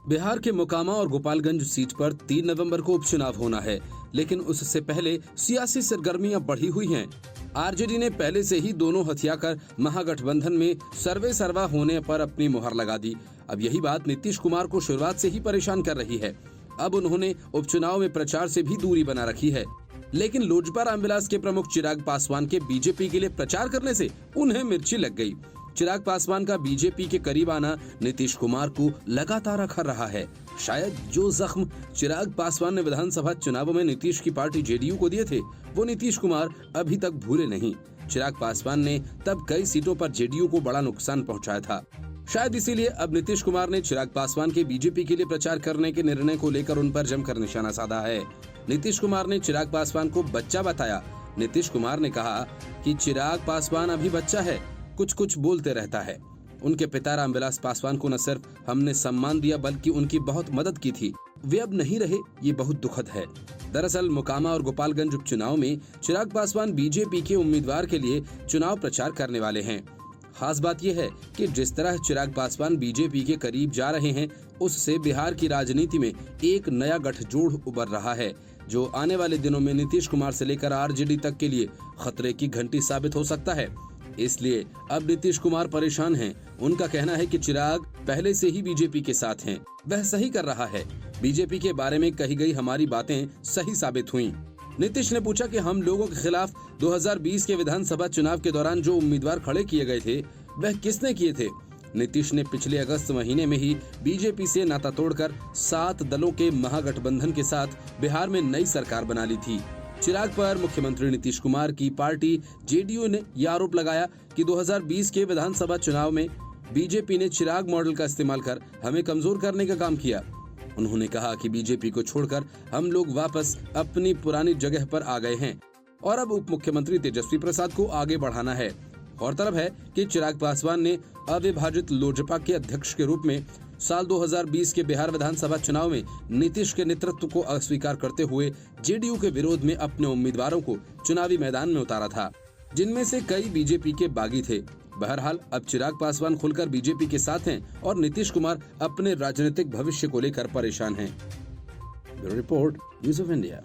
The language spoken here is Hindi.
बिहार के मोकामा और गोपालगंज सीट पर 3 नवंबर को उपचुनाव होना है, लेकिन उससे पहले सियासी सरगर्मियां बढ़ी हुई हैं। आरजेडी ने पहले से ही दोनों हथियाकर महागठबंधन में सर्वे सर्वा होने पर अपनी मुहर लगा दी। अब यही बात नीतीश कुमार को शुरुआत से ही परेशान कर रही है। अब उन्होंने उपचुनाव में प्रचार से भी दूरी बना रखी है, लेकिन लोजपा रामविलास के प्रमुख चिराग पासवान के बीजेपी के लिए प्रचार करने से उन्हें मिर्ची लग गई। चिराग पासवान का बीजेपी के करीब आना नीतीश कुमार को लगातार अखर रहा है। शायद जो जख्म चिराग पासवान ने विधानसभा चुनावों में नीतीश की पार्टी जेडीयू को दिए थे, वो नीतीश कुमार अभी तक भूले नहीं। चिराग पासवान ने तब कई सीटों पर जेडीयू को बड़ा नुकसान पहुंचाया था। शायद इसीलिए अब नीतीश कुमार ने चिराग पासवान के बीजेपी के लिए प्रचार करने के निर्णय को लेकर उन पर जमकर निशाना साधा है। नीतीश कुमार ने चिराग पासवान को बच्चा बताया। नीतीश कुमार ने कहा कि चिराग पासवान अभी बच्चा है, कुछ कुछ बोलते रहता है। उनके पिता रामविलास पासवान को न सिर्फ हमने सम्मान दिया बल्कि उनकी बहुत मदद की थी। वे अब नहीं रहे, ये बहुत दुखद है। दरअसल मोकामा और गोपालगंज उपचुनाव में चिराग पासवान बीजेपी के उम्मीदवार के लिए चुनाव प्रचार करने वाले हैं। खास बात यह है कि जिस तरह चिराग पासवान बीजेपी के करीब जा रहे हैं, उससे बिहार की राजनीति में एक नया गठजोड़ उभर रहा है, जो आने वाले दिनों में नीतीश कुमार से लेकर आरजेडी तक के लिए खतरे की घंटी साबित हो सकता है। इसलिए अब नीतीश कुमार परेशान हैं। उनका कहना है कि चिराग पहले से ही बीजेपी के साथ हैं, वह सही कर रहा है। बीजेपी के बारे में कही गई हमारी बातें सही साबित हुई। नीतीश ने पूछा कि हम लोगों के खिलाफ 2020 के विधानसभा चुनाव के दौरान जो उम्मीदवार खड़े किए गए थे, वह किसने किए थे। नीतीश ने पिछले अगस्त महीने में ही बीजेपी से नाता तोड़कर 7 दलों के महागठबंधन के साथ बिहार में नई सरकार बना ली थी। चिराग पर मुख्यमंत्री नीतीश कुमार की पार्टी जेडीयू ने यह आरोप लगाया कि 2020 के विधानसभा चुनाव में बीजेपी ने चिराग मॉडल का इस्तेमाल कर हमें कमजोर करने का काम किया। उन्होंने कहा कि बीजेपी को छोड़कर हम लोग वापस अपनी पुरानी जगह पर आ गए हैं और अब उप मुख्यमंत्री तेजस्वी प्रसाद को आगे बढ़ाना है। गौरतलब है कि चिराग पासवान ने अविभाजित लोजपा के अध्यक्ष के रूप में साल 2020 के बिहार विधानसभा चुनाव में नीतीश के नेतृत्व को अस्वीकार करते हुए जेडीयू के विरोध में अपने उम्मीदवारों को चुनावी मैदान में उतारा था, जिनमें से कई बीजेपी के बागी थे। बहरहाल अब चिराग पासवान खुलकर बीजेपी के साथ हैं और नीतीश कुमार अपने राजनीतिक भविष्य को लेकर परेशान हैं। Bureau report, news of India.